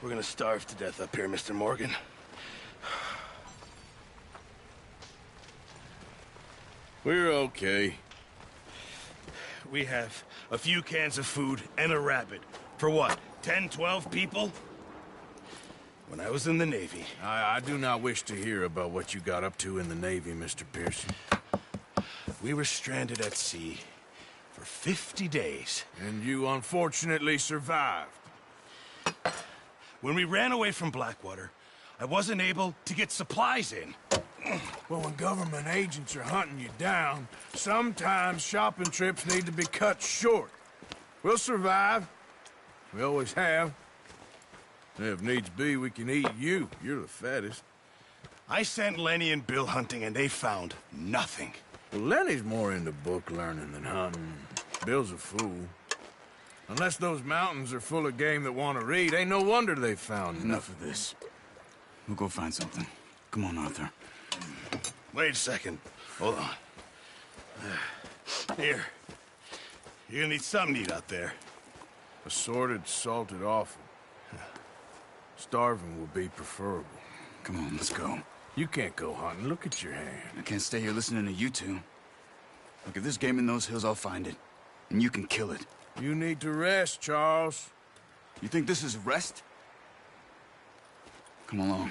We're gonna starve to death up here, Mr. Morgan. We're okay. We have a few cans of food and a rabbit. For what, 10, 12 people? When I was in the Navy... I do not wish to hear about what you got up to in the Navy, Mr. Pearson. We were stranded at sea for 50 days. And you unfortunately survived. When we ran away from Blackwater, I wasn't able to get supplies in. Well, when government agents are hunting you down, sometimes shopping trips need to be cut short. We'll survive. We always have. If needs be, we can eat you. You're the fattest. I sent Lenny and Bill hunting, and they found nothing. Well, Lenny's more into book learning than hunting. Bill's a fool. Unless those mountains are full of game that want to read, ain't no wonder they found Enough of this. We'll go find something. Come on, Arthur. Wait a second. Hold on. Here. You're gonna need something to eat out there. Assorted, salted offal. Starving will be preferable. Come on, let's go. You can't go hunting. Look at your hand. I can't stay here listening to you two. Look, if there's game in those hills, I'll find it. And you can kill it. You need to rest, Charles. You think this is rest? Come along.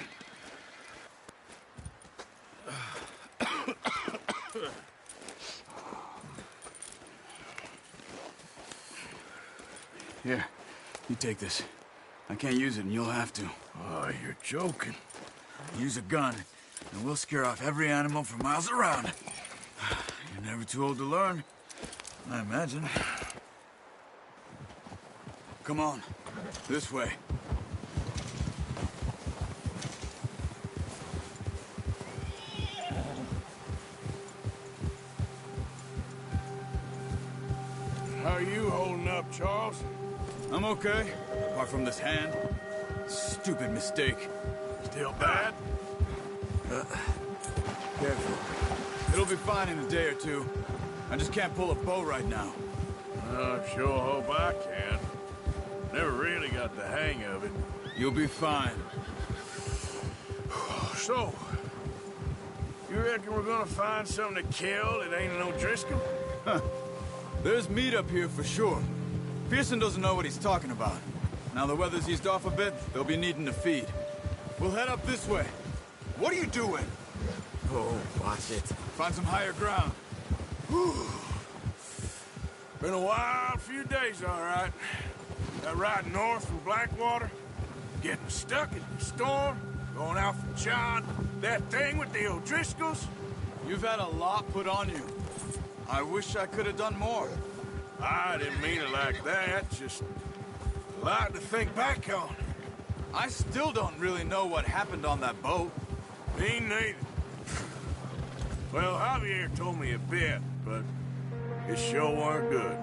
Here, you take this. I can't use it, and you'll have to. Oh, you're joking. Use a gun, and we'll scare off every animal for miles around. You're never too old to learn, I imagine. Come on, this way. How are you holding up, Charles? I'm okay, apart from this hand. Stupid mistake. Still bad? Careful. It'll be fine in a day or two. I just can't pull a bow right now. I sure hope I can. Never really got the hang of it. You'll be fine. So, you reckon we're gonna find something to kill that ain't no Driscoll? Huh. There's meat up here for sure. Pearson doesn't know what he's talking about. Now the weather's eased off a bit, they'll be needing to feed. We'll head up this way. What are you doing? Oh, watch it. Find some higher ground. Whew. Been a wild few days, all right. That ride north from Blackwater, getting stuck in the storm, going out from John, that thing with the O'Driscolls. You've had a lot put on you. I wish I could have done more. I didn't mean it like that, just a lot to think back on. I still don't really know what happened on that boat. Me neither. Well, Javier told me a bit, but it sure weren't good.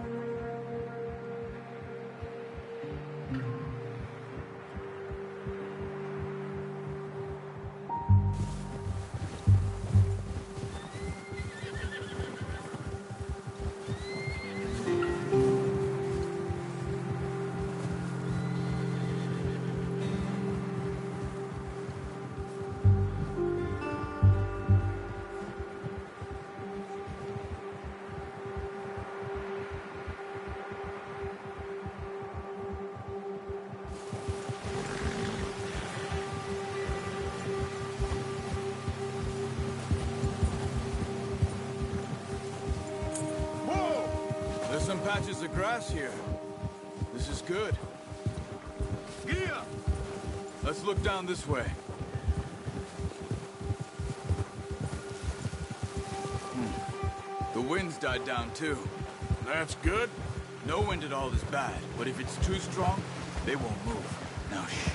patches of grass here. This is good. Gia! Let's look down this way. The wind's died down too. That's good. No wind at all is bad, but if it's too strong, they won't move. Now shh.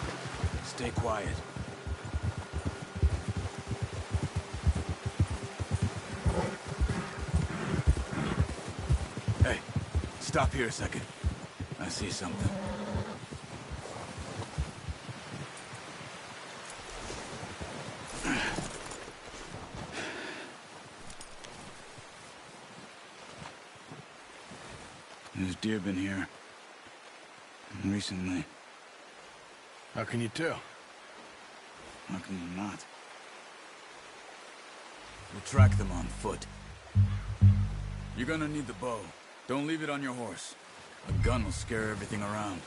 Stay quiet. Hey, stop here a second. I see something. There's deer been here. Recently. How can you tell? How can you not? We'll track them on foot. You're gonna need the bow. Don't leave it on your horse. A gun will scare everything around.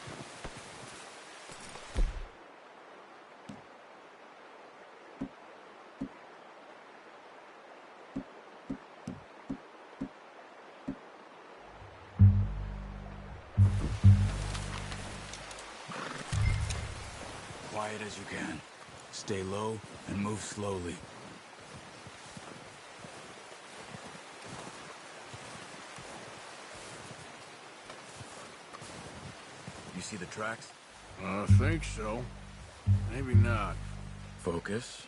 Quiet as you can. Stay low and move slowly. You see the tracks? I think so. Maybe not. Focus.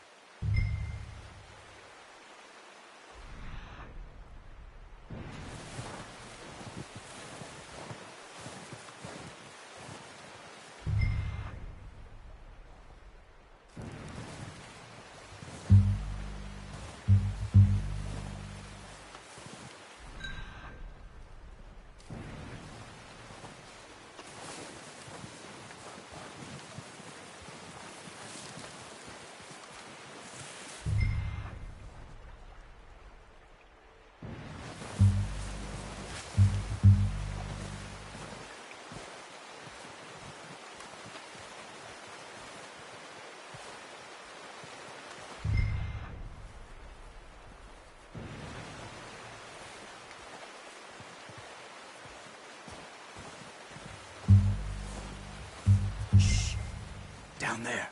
Down there.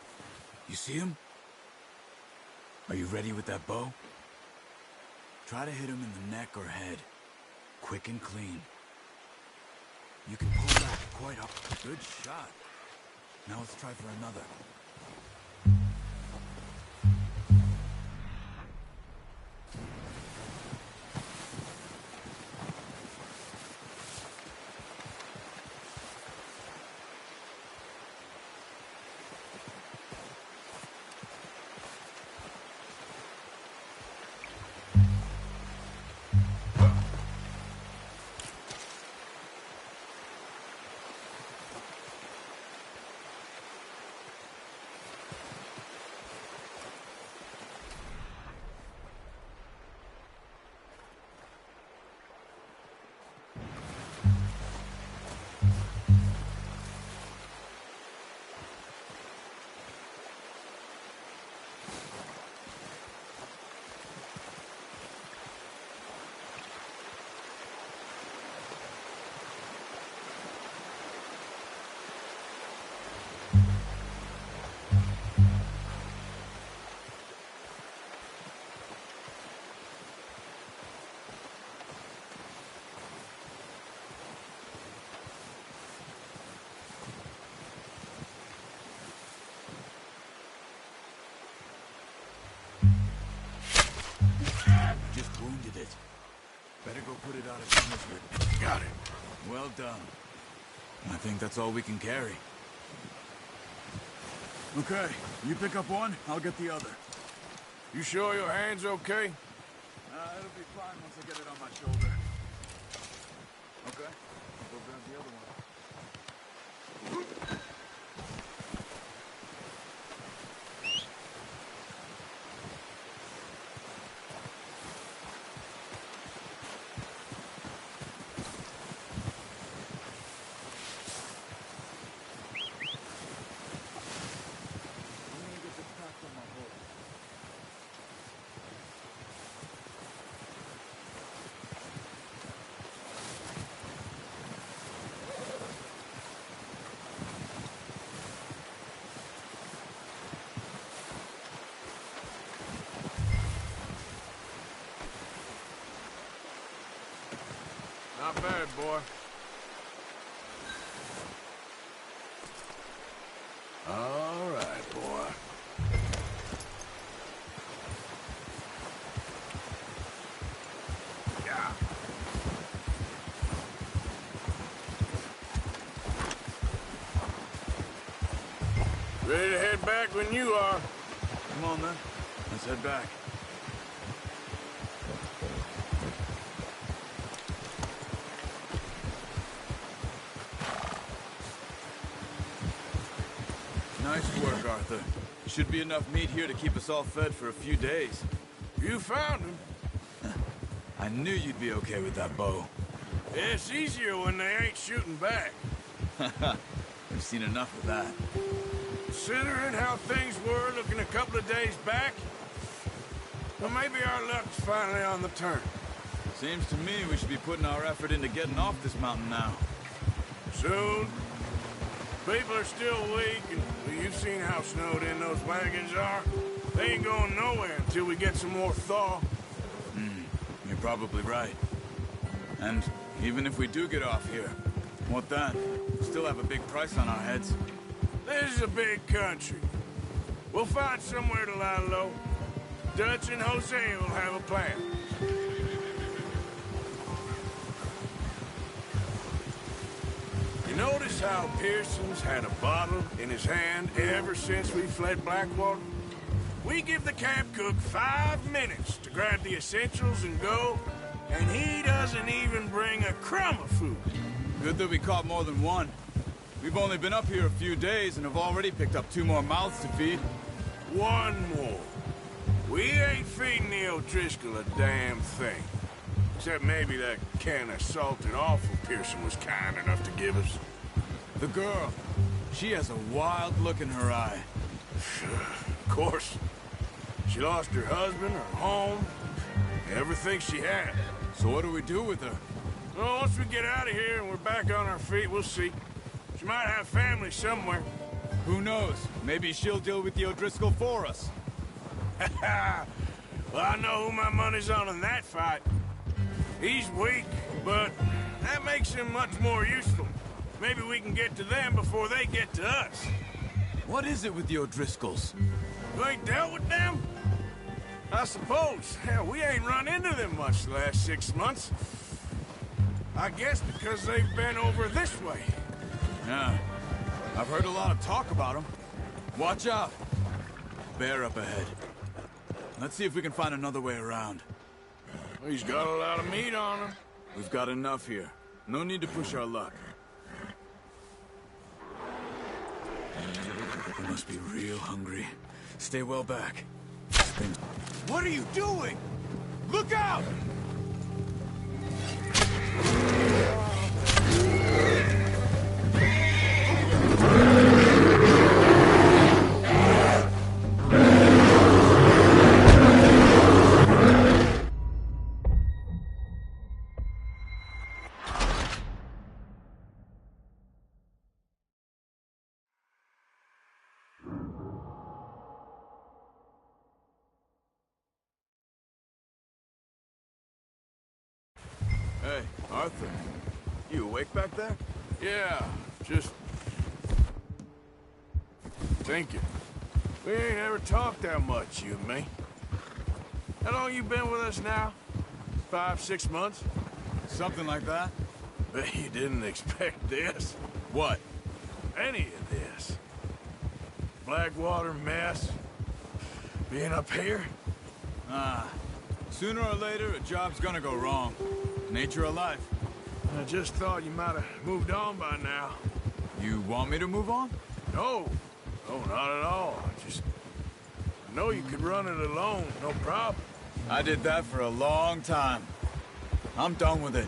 You see him? Are you ready with that bow? Try to hit him in the neck or head. Quick and clean. You can pull back quite up. Good shot. Now let's try for another. Just wounded it. Better go put it out of its misery. Got it. Well done. I think that's all we can carry. Okay, you pick up one, I'll get the other. You sure your hand's okay? It'll be fine once I get it on my shoulder. Okay, I'll go grab the other one. boy. All right, boy. Yeah. Ready to head back when you are. Come on, then. Let's head back. Nice work, Arthur. Should be enough meat here to keep us all fed for a few days. You found him. I knew you'd be okay with that bow. Yeah, it's easier when they ain't shooting back. We've seen enough of that. Considering how things were looking a couple of days back, well, maybe our luck's finally on the turn. Seems to me we should be putting our effort into getting off this mountain now. Soon. People are still weak, and well, you've seen how snowed in those wagons are. They ain't going nowhere until we get some more thaw. You're probably right. And even if we do get off here, what then? We still have a big price on our heads. This is a big country. We'll find somewhere to lie low. Dutch and Jose will have a plan. You notice how Pearson's had a bottle in his hand ever since we fled Blackwater? We give the camp cook 5 minutes to grab the essentials and go, and he doesn't even bring a crumb of food. Good that we caught more than one. We've only been up here a few days and have already picked up 2 more mouths to feed. 1 more. We ain't feeding the O'Driscoll a damn thing. Except maybe that can of salted offal Pearson was kind enough to give us. The girl, she has a wild look in her eye. Of course. She lost her husband, her home, everything she had. So what do we do with her? Well, once we get out of here and we're back on our feet, we'll see. She might have family somewhere. Who knows? Maybe she'll deal with the O'Driscoll for us. Well, I know who my money's on in that fight. He's weak, but that makes him much more useful. Maybe we can get to them before they get to us. What is it with the O'Driscolls? You ain't dealt with them? I suppose. Hell, we ain't run into them much the last 6 months. I guess because they've been over this way. Yeah. I've heard a lot of talk about them. Watch out. Bear up ahead. Let's see if we can find another way around. He's got a lot of meat on him. We've got enough here. No need to push our luck. They must be real hungry. Stay well back. What are you doing? Look out! Hey, Arthur. You awake back there? Yeah, just thinking. We ain't ever talked that much, you and me. How long you been with us now? 5, 6 months? Something like that? Bet you didn't expect this. What? Any of this. Blackwater mess. Being up here. Sooner or later, a job's gonna go wrong. Nature of life. I just thought you might have moved on by now. You want me to move on? No. No, not at all. I know you could run it alone, no problem. I did that for a long time. I'm done with it.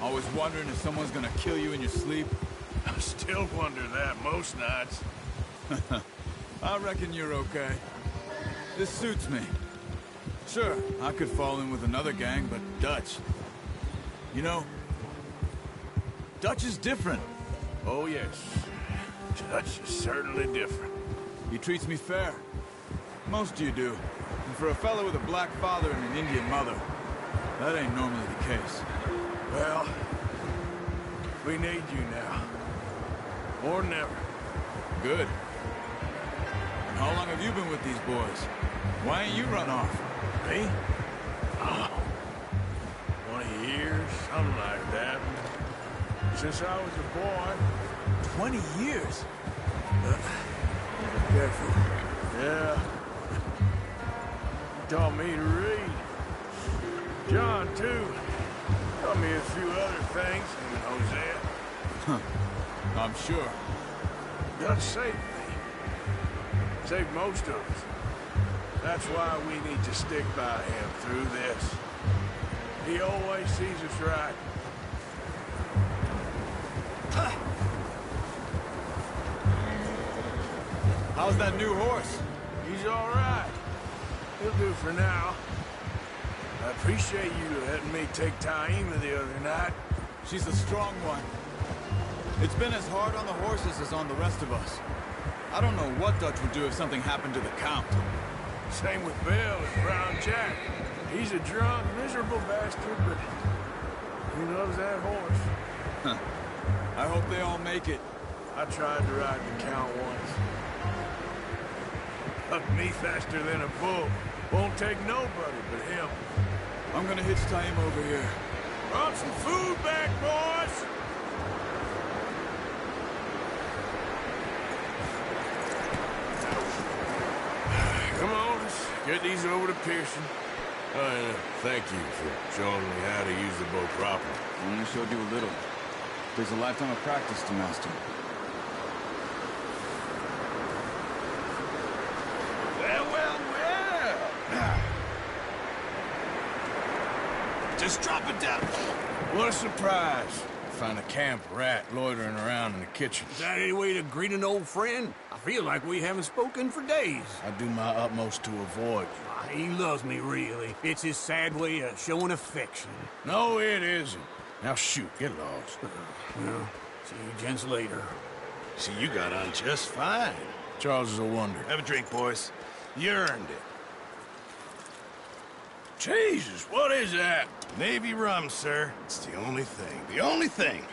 Always wondering if someone's gonna kill you in your sleep. I still wonder that most nights. I reckon you're okay. This suits me. Sure, I could fall in with another gang, but Dutch... You know, Dutch is different. Oh, yes. Dutch is certainly different. He treats me fair. Most of you do. And for a fellow with a black father and an Indian mother, that ain't normally the case. Well, We need you now. More than ever. Good. And how long have you been with these boys? Why ain't you run off? Me? Oh, 20 years, something like that. Since I was a boy. 20 years? Careful. Yeah. He taught me to read. John, too. Taught me a few other things, him and Hosea. Huh. I'm sure. God saved me. Saved most of us. That's why we need to stick by him through this. He always sees us right. How's that new horse? He's all right. He'll do for now. I appreciate you letting me take Taima the other night. She's a strong one. It's been as hard on the horses as on the rest of us. I don't know what Dutch would do if something happened to the Count. Same with Bill and Brown Jack. He's a drunk, miserable bastard, but he loves that horse. Huh. I hope they all make it. I tried to ride the Count once. Hucked me faster than a bull. Won't take nobody but him. I'm gonna hitch Taima over here. Brought some food back, boys! Come on, let's get these over to Pearson. Thank you for showing me how to use the boat properly. I only showed you a little. There's a lifetime of practice to master. Well. Just drop it down. What a surprise. Find a camp rat loitering around in the kitchen. Is that any way to greet an old friend? I feel like we haven't spoken for days. I do my utmost to avoid you. He loves me, really. It's his sad way of showing affection. No, it isn't. Now shoot, get lost. Well, see you gents later. See, you got on just fine. Charles is a wonder. Have a drink, boys. You earned it. Jesus, what is that? Navy rum, sir. It's the only thing. The only thing.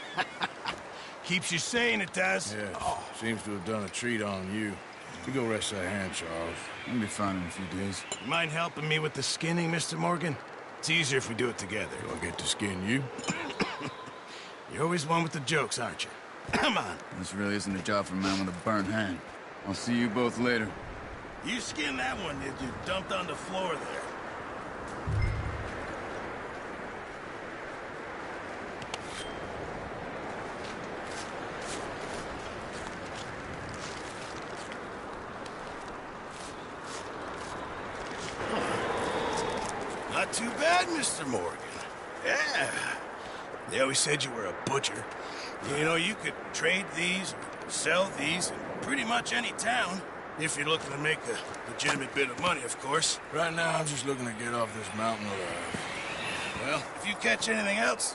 Keeps you sane, it does. Yeah, seems to have done a treat on you. You go rest that hand, Charles. I'll be fine in a few days. You mind helping me with the skinning, Mr. Morgan? It's easier if we do it together. Do I get to skin you? You're always one with the jokes, aren't you? Come on. This really isn't a job for a man with a burnt hand. I'll see you both later. You skinned that one that you dumped on the floor there. Not too bad, Mr. Morgan. Yeah. They always said you were a butcher. You know, you could trade these, sell these in pretty much any town. If you're looking to make a legitimate bit of money, of course. Right now, I'm just looking to get off this mountain alive. Well, if you catch anything else,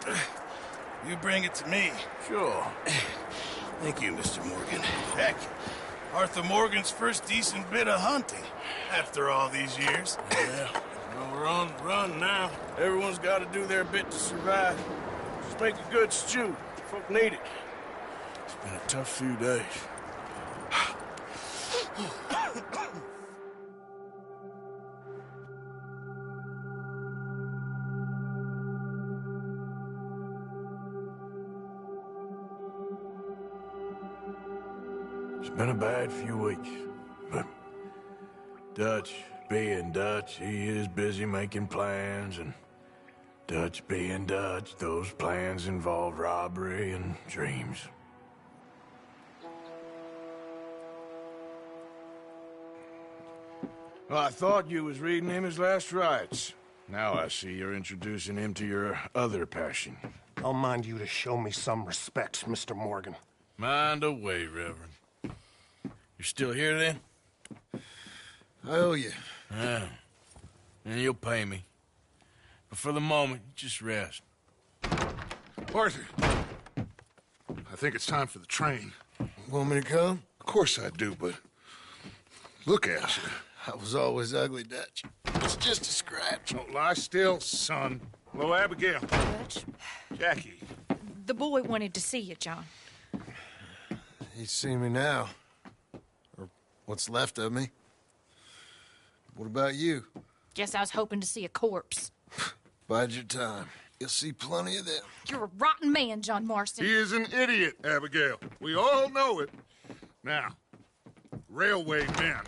you bring it to me. Sure. Thank you, Mr. Morgan. Heck, Arthur Morgan's first decent bit of hunting after all these years. Yeah. Well, we're on the run now. Everyone's got to do their bit to survive. Just make a good stew. Folk need it. It's been a tough few days. It's been a bad few weeks, but Dutch being Dutch, he is busy making plans, and Dutch being Dutch, those plans involve robbery and dreams. Well, I thought you was reading him his last rites. Now I see you're introducing him to your other passion. I'll mind you to show me some respect, Mr. Morgan. Mind away, Reverend. You're still here, then? I owe you. Yeah. And you'll pay me. But for the moment, just rest. Arthur, I think it's time for the train. Want me to come? Of course I do, but look at you. I was always ugly, Dutch. It's just a scratch. Don't lie still, son. Hello, Abigail. Dutch, Jackie. The boy wanted to see you, John. He's seen me now. Or what's left of me. What about you? Guess I was hoping to see a corpse. Bide your time. You'll see plenty of them. You're a rotten man, John Marston. He is an idiot, Abigail. We all know it. Now, railway men.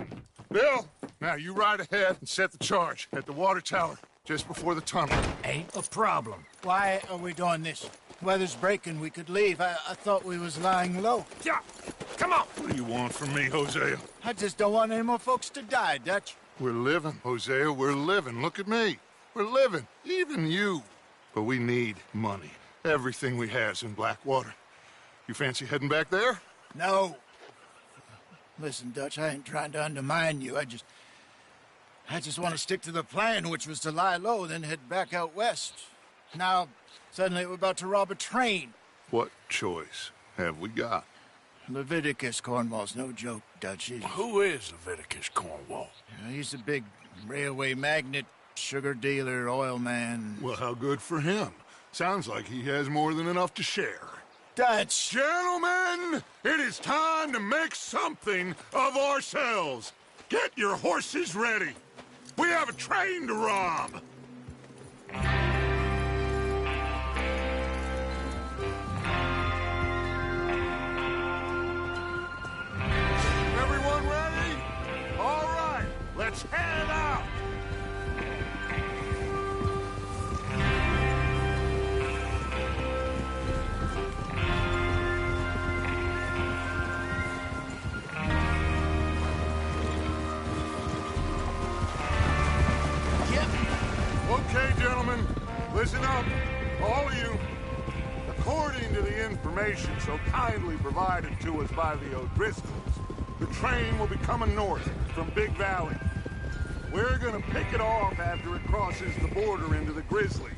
Bill, now you ride ahead and set the charge at the water tower just before the tunnel. Ain't a problem. Why are we doing this? Weather's breaking. We could leave. I thought we was lying low. Yeah, come on. What do you want from me, Hosea? I just don't want any more folks to die, Dutch. We're living, Hosea. We're living. Look at me. We're living. Even you. But we need money. Everything we has in Blackwater. You fancy heading back there? No. Listen, Dutch, I ain't trying to undermine you. I just want to stick to the plan, which was to lie low, then head back out west. Now, suddenly we're about to rob a train. What choice have we got? Leviticus Cornwall's no joke, Dutch. Who is Leviticus Cornwall? He's a big railway magnate, sugar dealer, oil man. Well, how good for him. Sounds like he has more than enough to share. Dutch! Gentlemen, it is time to make something of ourselves. Get your horses ready. We have a train to rob. Everyone ready? All right, let's head out. Okay, gentlemen, listen up, all of you. According to the information so kindly provided to us by the O'Driscolls, the train will be coming north from Big Valley. We're gonna pick it off after it crosses the border into the Grizzlies.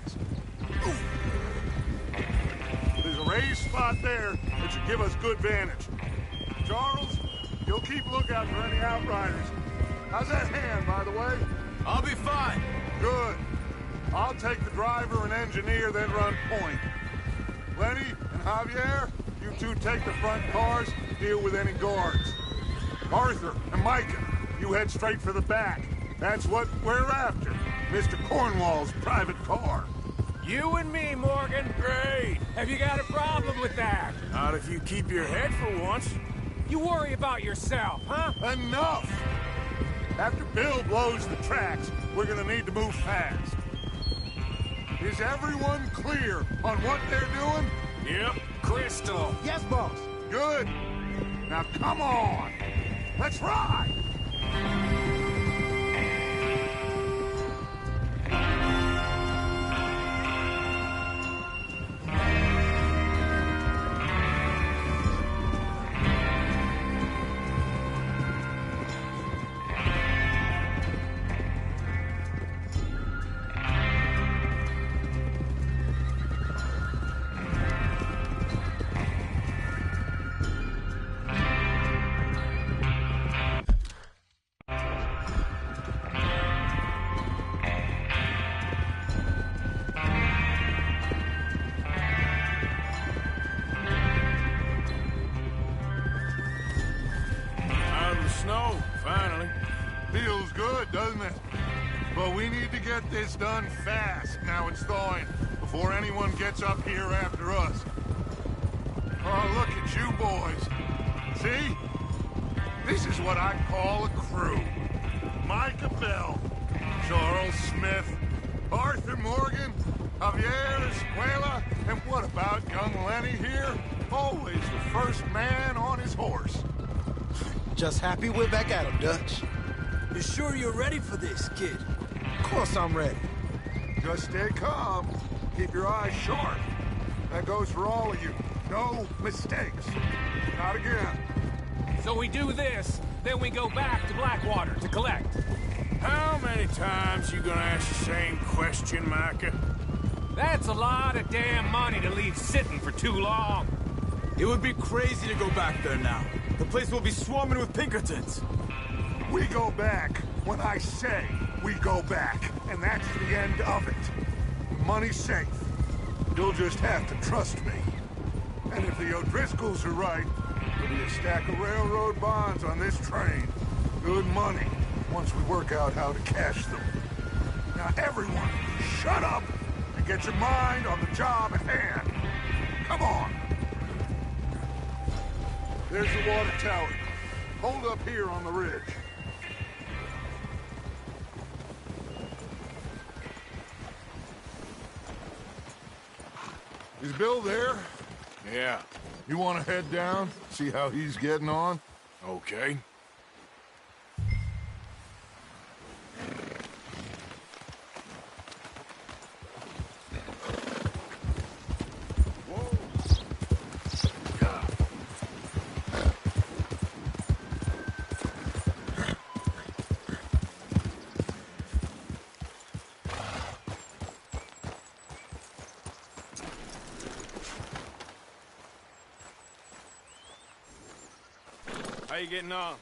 There's a raised spot there that should give us good vantage. Charles, you'll keep lookout for any outriders. How's that hand, by the way? I'll be fine. Good. I'll take the driver and engineer, then run point. Lenny and Javier, you two take the front cars, deal with any guards. Arthur and Micah, you head straight for the back. That's what we're after. Mr. Cornwall's private car. You and me, Morgan. Great. Have you got a problem with that? Not if you keep your head for once. You worry about yourself, huh? Enough! After Bill blows the tracks, we're gonna need to move fast. Is everyone clear on what they're doing? Yep. Crystal. Yes, boss. Good. Now come on. Let's ride. Snow, finally. Feels good, doesn't it? But we need to get this done fast, now it's thawing, before anyone gets up here after us. Oh, look at you boys. See? This is what I call a crew. Micah Bell, Charles Smith, Arthur Morgan, Javier Escuela, and what about young Lenny here? Always the first man on his horse. Just happy we're back at him, Dutch. You sure you're ready for this, kid? Of course I'm ready. Just stay calm. Keep your eyes sharp. That goes for all of you. No mistakes. Not again. So we do this, then we go back to Blackwater to collect. How many times you gonna ask the same question, Micah? That's a lot of damn money to leave sitting for too long. It would be crazy to go back there now. The place will be swarming with Pinkertons. We go back when I say we go back, and that's the end of it. Money's safe. You'll just have to trust me. And if the O'Driscolls are right, there'll be a stack of railroad bonds on this train. Good money, once we work out how to cash them. Now everyone, shut up and get your mind on the job at hand. Come on. There's the water tower. Hold up here on the ridge. Is Bill there? Yeah. You want to head down, see how he's getting on? Okay. How you getting on?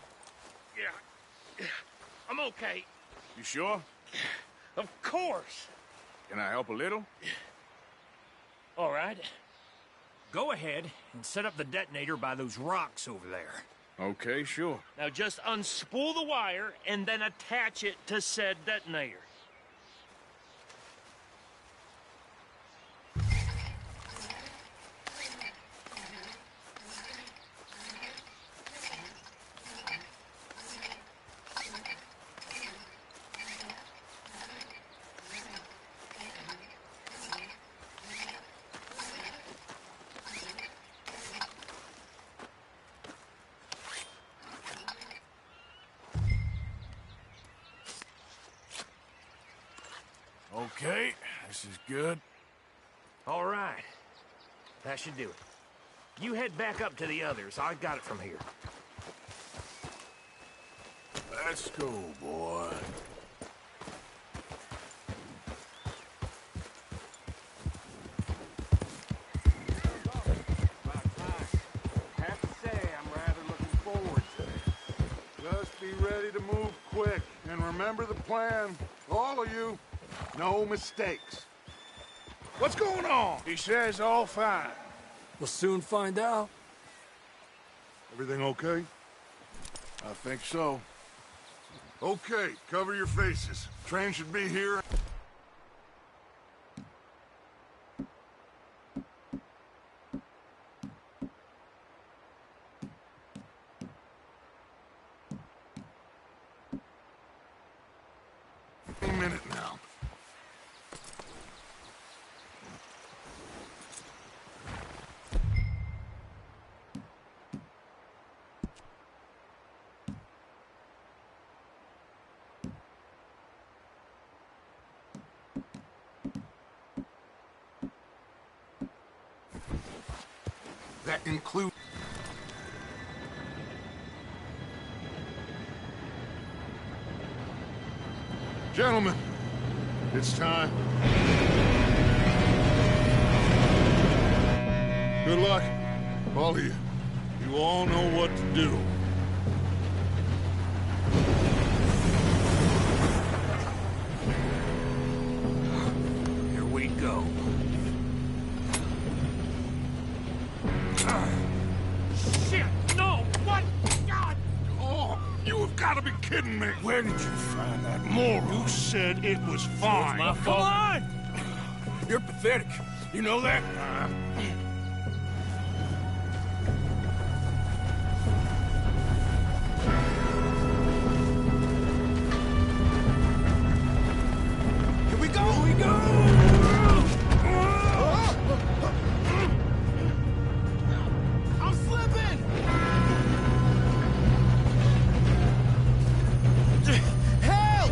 Yeah. I'm okay. You sure? Of course. Can I help a little? All right. Go ahead and set up the detonator by those rocks over there. Okay, sure. Now just unspool the wire and then attach it to said detonator. Okay, this is good. All right. That should do it. You head back up to the others. I got it from here. Let's go, boy. Have to say, I'm rather looking forward to it. Just be ready to move quick. And remember the plan. All of you. No mistakes. What's going on? He says all fine. We'll soon find out. Everything okay? I think so. Okay, cover your faces. Train should be here. A minute now. That includes... Gentlemen, it's time. Good luck, all of you. You all know what to do. Here we go. Shit! No! What? God! Oh, you have got to be kidding me. Where did you find that moron? You said it was fine. My fault. Come on! You're pathetic. You know that? Here we go! Here we go! I'm slipping! Help!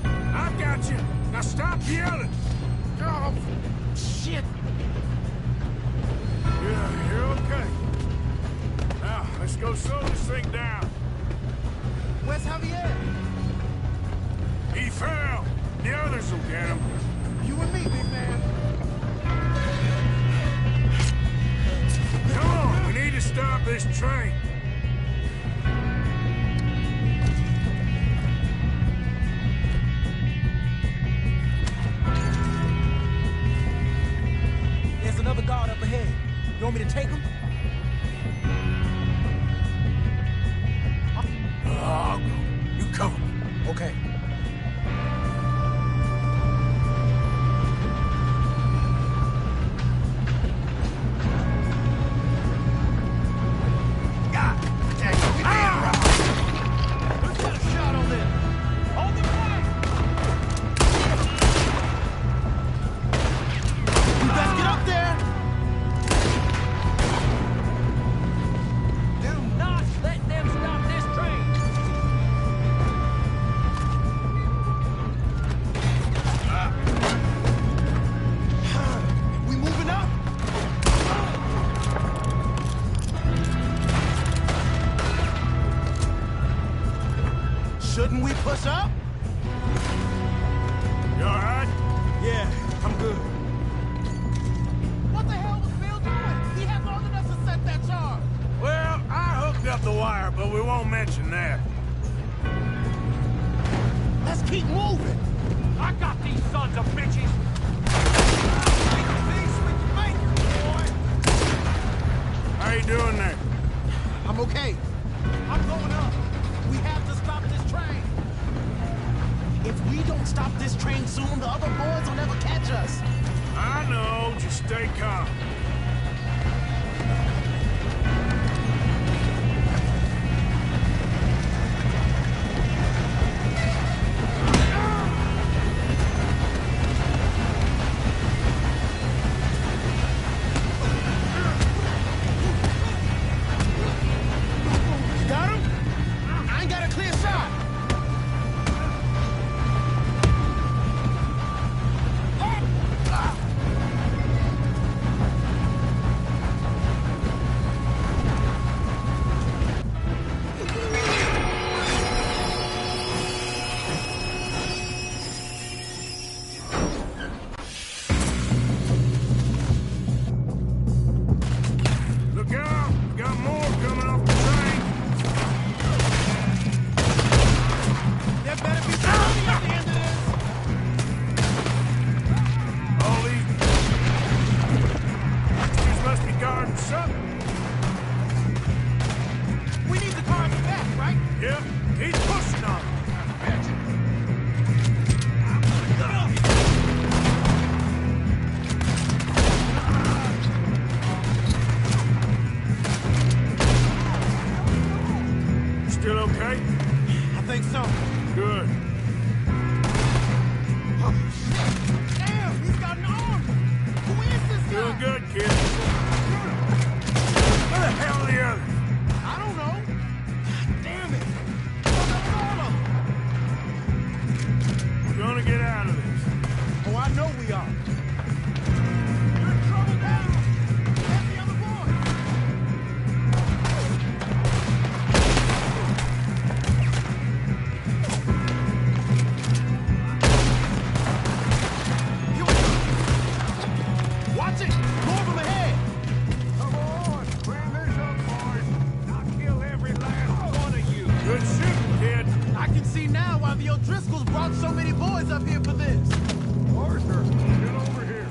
I got you. Now stop yelling. Oh, shit! Yeah, you're okay. Now, let's go slow this thing down. Where's Javier? He fell. The others will get him. You and me, big man. Come on, we need to stop this train. There's another guard up ahead. You want me me to take him? I'll go. You cover me. Okay. Shouldn't we push up? You all right? Yeah, I'm good. What the hell was Bill doing? He had long enough to set that charge. Well, I hooked up the wire, but we won't mention that. Let's keep moving. I got these sons of bitches! How you doing there? I'm okay. I'm going up. We have to stop this train. If we don't stop this train soon, the other boys will never catch us. I know. Just stay calm. Got him? I ain't got a clear shot. Look out! We got more coming off the train. There better be somebody at the end of this. All these must be guarding something. We need the car in the back, right? Yep, he's pushing on it. Still okay? I think so. Good. Damn, he's got an arm. Who is this guy? Doing good, kid. Where the hell are the others? I don't know. God damn it. What's all of them? We're gonna get out of this. Oh, I know we are. You're in trouble now. Get the other boy. Watch it! More from ahead! Come on, clean this up, boys. I'll kill every last one of you. Good shooting, kid. I can see now why the O'Driscolls brought so many boys up here for this. Arthur, get over here.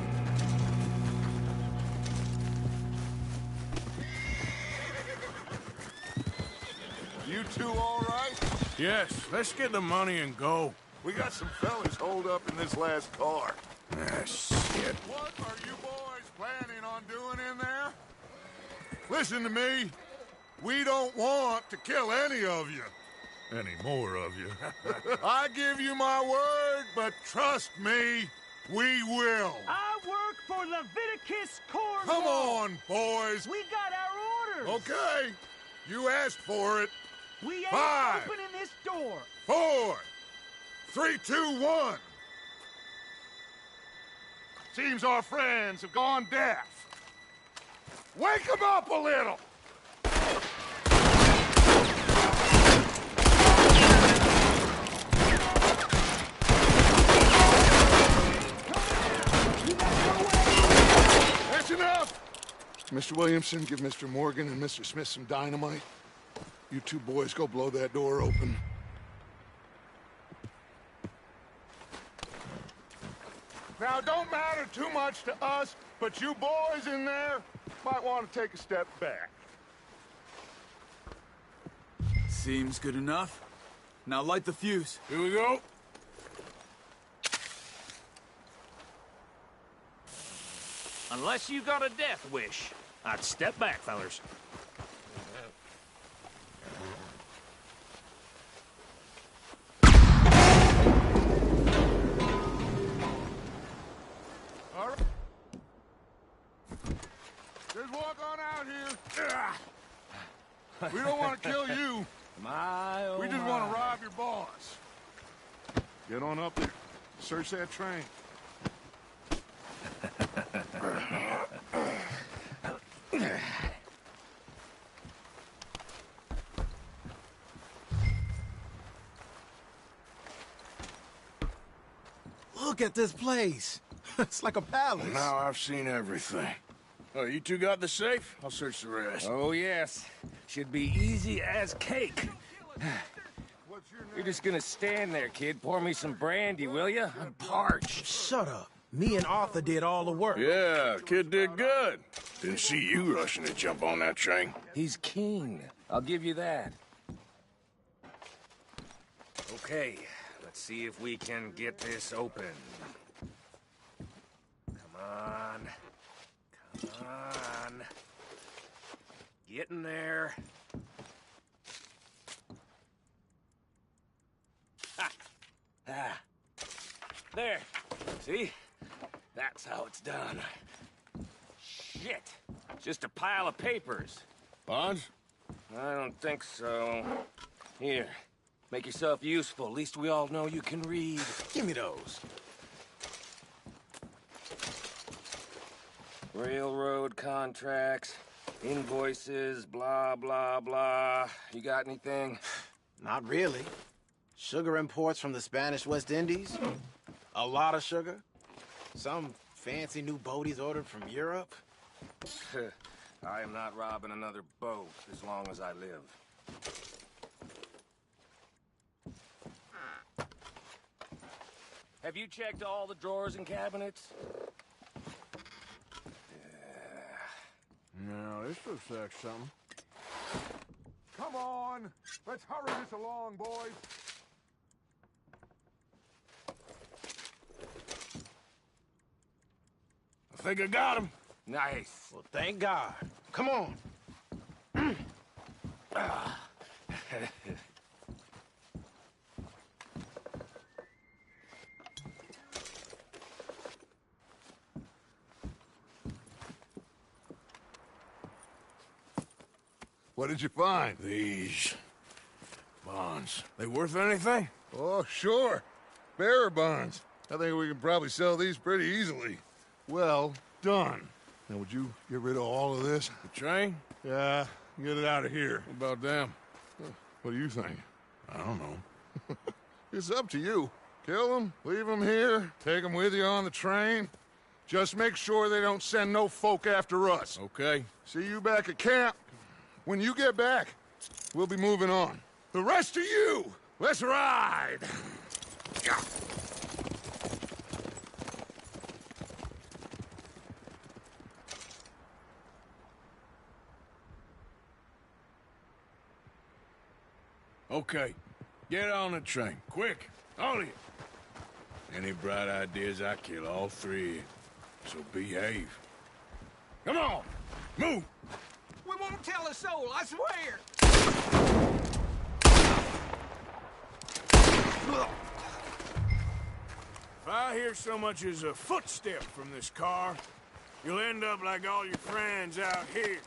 You two all right? Yes, let's get the money and go. We got some fellas holed up in this last car. Ah, shit. What are you boys planning on doing in there? Listen to me. We don't want to kill any of you. Any more of you. I give you my word, but trust me, we will. I work for Leviticus Cornwall! Come on, boys. We got our orders! Okay. You asked for it. We ain't 5, opening this door! 4, 3, 2, 1. Seems our friends have gone deaf. Wake them up a little! That's enough! Mr. Williamson, give Mr. Morgan and Mr. Smith some dynamite. You two boys go blow that door open. Now, don't matter too much to us, but you boys in there, might want to take a step back. Seems good enough. Now light the fuse. Here we go. Unless you got a death wish, I'd step back, fellers. All right. Just walk on out here. We don't want to kill you. We just want to rob your boss. Get on up there. Search that train. Look at this place. It's like a palace. Now I've seen everything. Oh, you two got the safe? I'll search the rest. Oh, yes. Should be easy as cake. You're just gonna stand there, kid. Pour me some brandy, will you? I'm parched. Shut up. Me and Arthur did all the work. Yeah, kid did good. Didn't see you rushing to jump on that train. He's keen. I'll give you that. Okay, let's see if we can get this open. Come on. Come on. Get in there. Ha! Ah. There. See? That's how it's done. Shit. Just a pile of papers. Bonds? I don't think so. Here. Make yourself useful. At least we all know you can read. Give me those. Railroad contracts, invoices, blah, blah, blah. You got anything? Not really. Sugar imports from the Spanish West Indies. A lot of sugar. Some fancy new boat he's ordered from Europe. I am not robbing another boat as long as I live. Have you checked all the drawers and cabinets? No, this looks like something. Come on. Let's hurry this along, boys. I think I got him. Nice. Well, thank God. Come on. What did you find? These bonds. They worth anything? Oh, sure. Bearer bonds. I think we can probably sell these pretty easily. Well done. Now, would you get rid of all of this? The train? Yeah, get it out of here. What about them? What do you think? I don't know. It's up to you. Kill them, leave them here, take them with you on the train. Just make sure they don't send no folk after us. Okay. See you back at camp. When you get back, we'll be moving on. The rest of you, let's ride! Okay. Get on the train. Quick. All of you. Any bright ideas, I kill all three. So behave. Come on. Move. We won't tell a soul, I swear! If I hear so much as a footstep from this car, you'll end up like all your friends out here.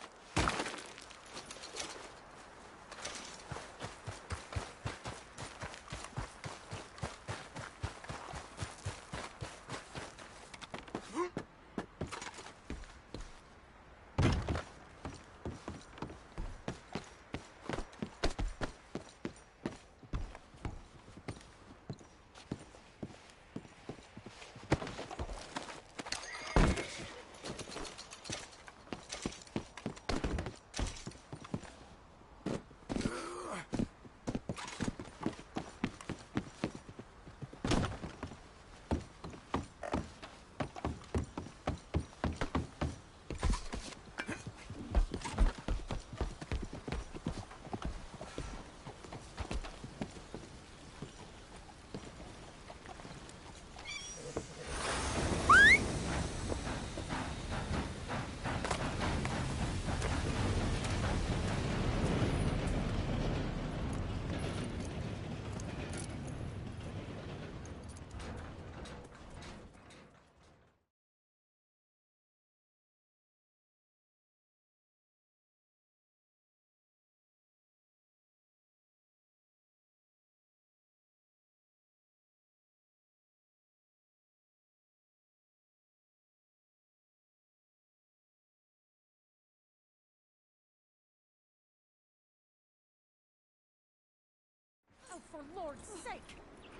for Lord's sake,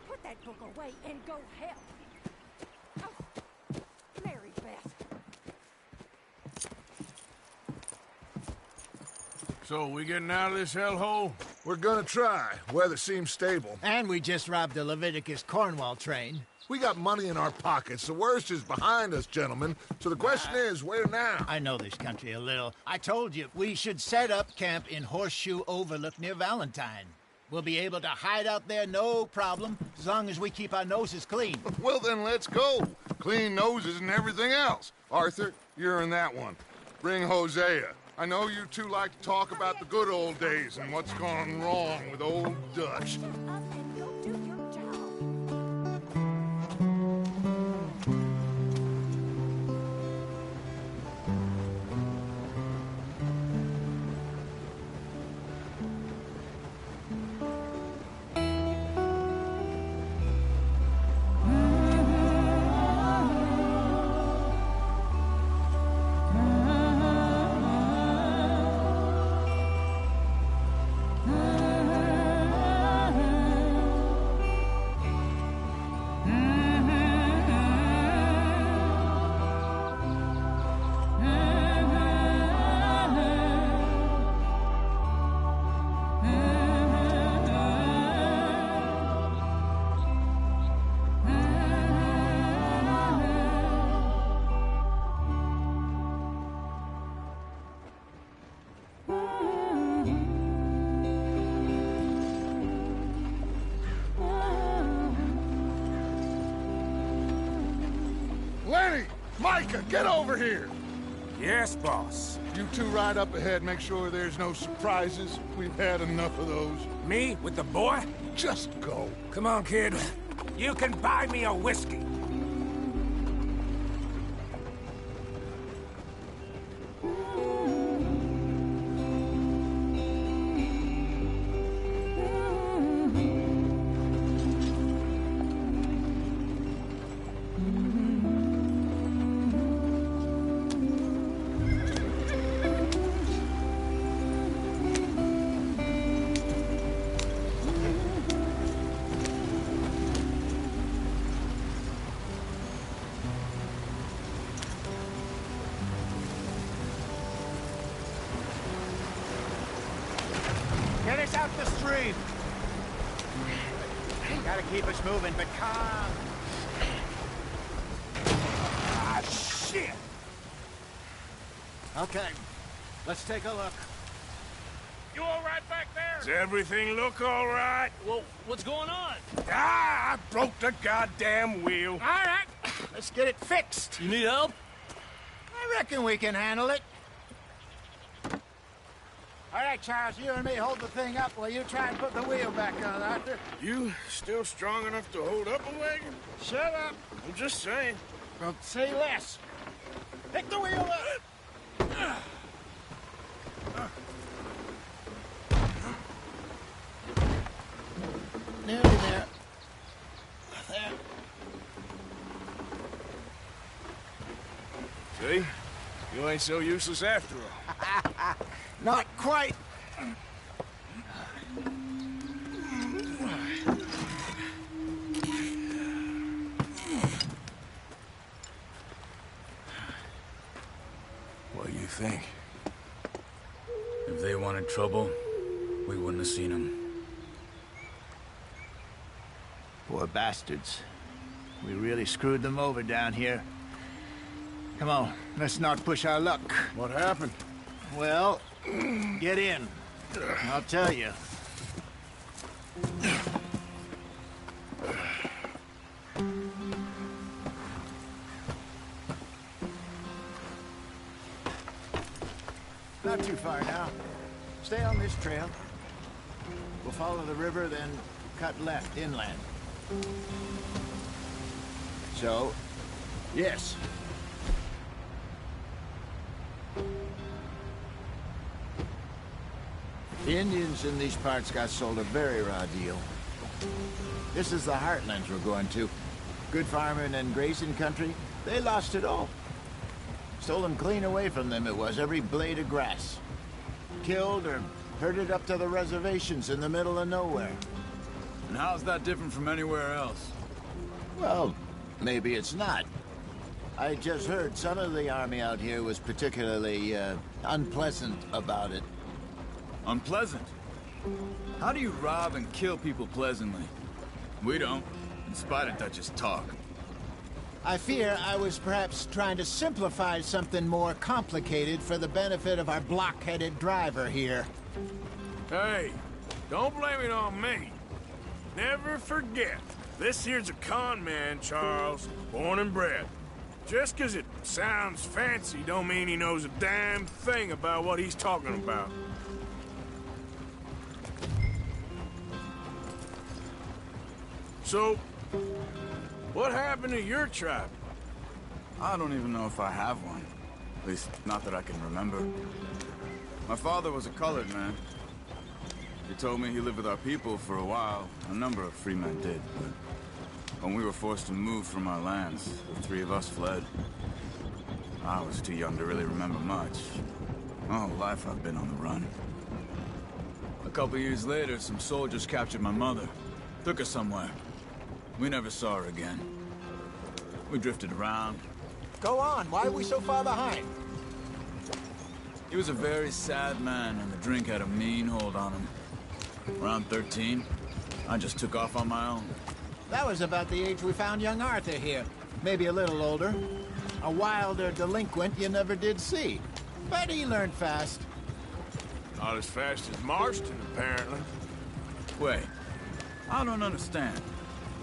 put that book away and go help. Oh, Mary Beth. So, we getting out of this hellhole? We're gonna try. Weather seems stable. And we just robbed a Leviticus Cornwall train. We got money in our pockets. The worst is behind us, gentlemen. So the question is, where now? I know this country a little. I told you, we should set up camp in Horseshoe Overlook near Valentine. We'll be able to hide out there, no problem, as long as we keep our noses clean. Well, then let's go. Clean noses and everything else. Arthur, you're in that one. Bring Hosea. I know you two like to talk about the good old days and what's gone wrong with old Dutch. Lenny! Micah, get over here! Yes, boss. You two ride up ahead, make sure there's no surprises. We've had enough of those. Me with the boy? Just go. Come on, kid. You can buy me a whiskey. Get us out the stream. Gotta keep us moving, but calm. Ah, shit! Okay, let's take a look. You all right back there? Does everything look all right? Well, what's going on? Ah, I broke the goddamn wheel. All right, let's get it fixed. You need help? I reckon we can handle it. All right, Charles, you and me hold the thing up while you try and put the wheel back on, Arthur. You still strong enough to hold up a wagon? Shut up. I'm just saying. Well, say less. Pick the wheel up. Nearly there. There. See? You ain't so useless after all. Not quite. What do you think? If they wanted trouble, we wouldn't have seen them. Poor bastards. We really screwed them over down here. Come on, let's not push our luck. What happened? Well, get in. I'll tell you. Not too far now. Stay on this trail. We'll follow the river, then cut left inland. So, yes. The Indians in these parts got sold a very raw deal. This is the heartlands we're going to. Good farming and grazing country, they lost it all. Stolen clean away from them it was, every blade of grass. Killed or herded up to the reservations in the middle of nowhere. And how's that different from anywhere else? Well, maybe it's not. I just heard some of the army out here was particularly, unpleasant about it. Unpleasant? How do you rob and kill people pleasantly? We don't, in spite of Dutch's talk. I fear I was perhaps trying to simplify something more complicated for the benefit of our block-headed driver here. Hey, don't blame it on me. Never forget, this here's a con man, Charles, born and bred. Just 'cause it sounds fancy don't mean he knows a damn thing about what he's talking about. So, what happened to your tribe? I don't even know if I have one. At least, not that I can remember. My father was a colored man. He told me he lived with our people for a while. A number of free men did, but when we were forced to move from our lands, the three of us fled. I was too young to really remember much. My whole life I've been on the run. A couple years later, some soldiers captured my mother. Took her somewhere. We never saw her again. We drifted around. Go on, why are we so far behind? He was a very sad man, and the drink had a mean hold on him. Around 13, I just took off on my own. That was about the age we found young Arthur here. Maybe a little older. A wilder delinquent you never did see. But he learned fast. Not as fast as Marston, apparently. Wait, I don't understand.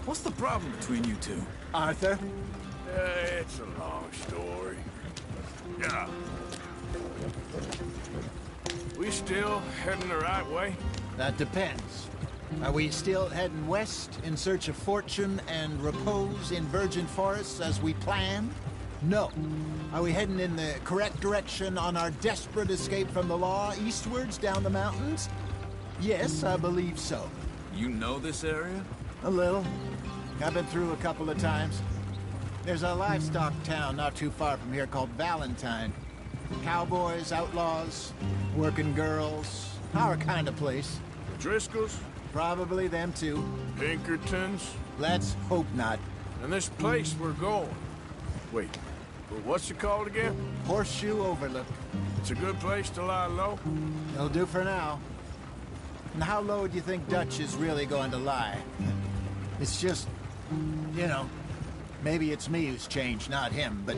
What's the problem between you two? Arthur? It's a long story. Yeah. We still heading the right way? That depends. Are we still heading west in search of fortune and repose in virgin forests as we planned? No. Are we heading in the correct direction on our desperate escape from the law eastwards down the mountains? Yes, I believe so. You know this area? A little. I've been through a couple of times. There's a livestock town not too far from here called Valentine. Cowboys, outlaws, working girls, our kind of place. Driscolls? Probably them too. Pinkertons? Let's hope not. And this place we're going. Wait, what's it called again? Horseshoe Overlook. It's a good place to lie low? It'll do for now. And how low do you think Dutch is really going to lie? It's just, you know, maybe it's me who's changed, not him, but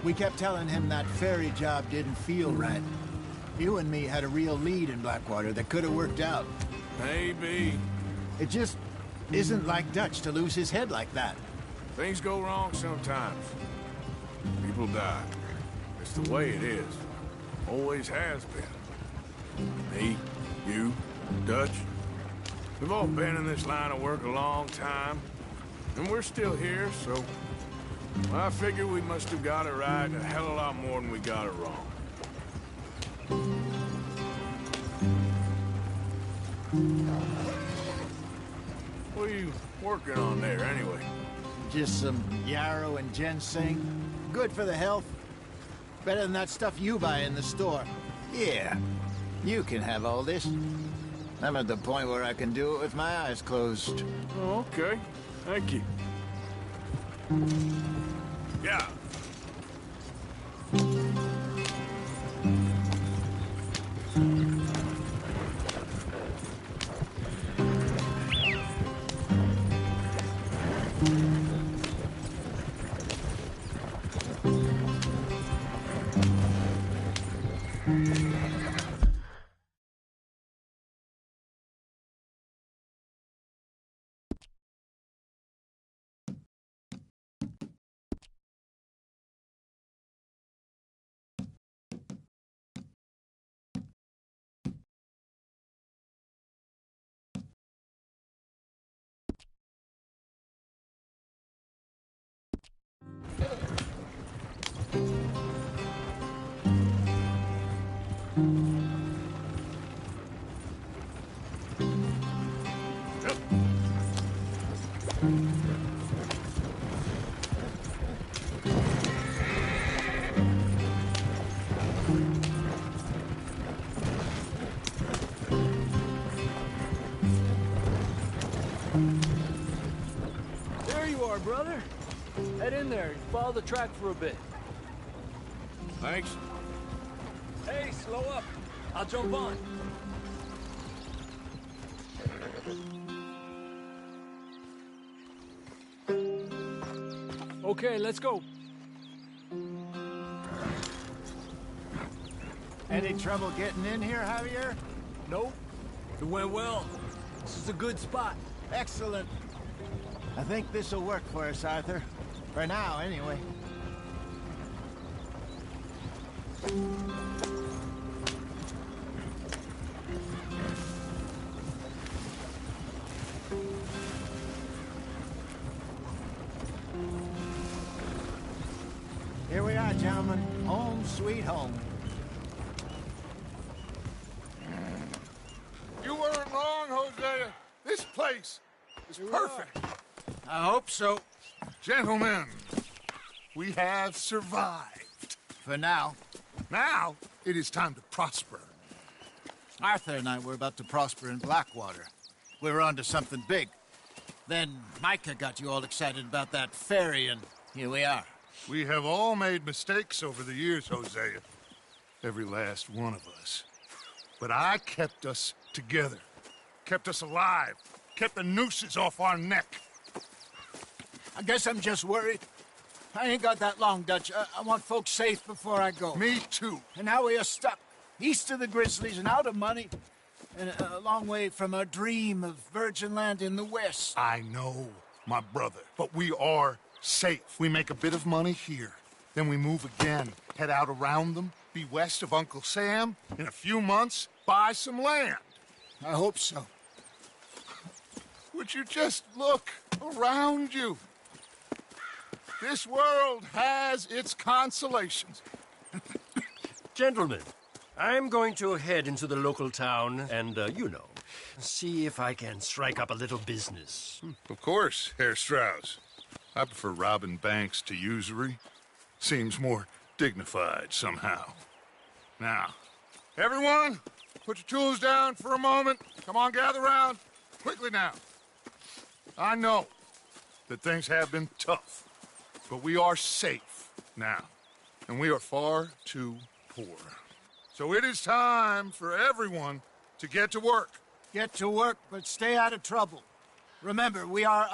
we kept telling him that ferry job didn't feel right. You and me had a real lead in Blackwater that could have worked out. Maybe. It just isn't like Dutch to lose his head like that. Things go wrong sometimes. People die. It's the way it is. Always has been. Me, you, Dutch. We've all been in this line of work a long time. And we're still here, so... I figure we must have got it right a hell of a lot more than we got it wrong. What are you working on there, anyway? Just some yarrow and ginseng. Good for the health. Better than that stuff you buy in the store. Yeah, you can have all this. I'm at the point where I can do it with my eyes closed. Oh, okay. Thank you. Yeah. brother. Head in there and follow the track for a bit. Thanks. Hey, slow up. I'll jump on. Okay, let's go. Any trouble getting in here, Javier? Nope. It went well. This is a good spot. Excellent. I think this'll work for us, Arthur. For now, anyway. Here we are, gentlemen. Home sweet home. You weren't wrong, Hosea. This place is perfect. I hope so. Gentlemen, we have survived. For now. Now, it is time to prosper. Arthur and I were about to prosper in Blackwater. We were onto something big. Then Micah got you all excited about that ferry, and here we are. We have all made mistakes over the years, Hosea. Every last one of us. But I kept us together. Kept us alive. Kept the nooses off our neck. I guess I'm just worried. I ain't got that long, Dutch. I want folks safe before I go. Me too. And now we are stuck. East of the Grizzlies and out of money. And a long way from our dream of virgin land in the west. I know, my brother. But we are safe. We make a bit of money here. Then we move again. Head out around them. Be west of Uncle Sam. In a few months, buy some land. I hope so. Would you just look around you? This world has its consolations. Gentlemen, I'm going to head into the local town and, see if I can strike up a little business. Of course, Herr Strauss. I prefer robbing banks to usury. Seems more dignified somehow. Now, everyone, put your tools down for a moment. Come on, gather round. Quickly now. I know that things have been tough, but we are safe now, and we are far too poor. So it is time for everyone to get to work. Get to work, but stay out of trouble. Remember, we are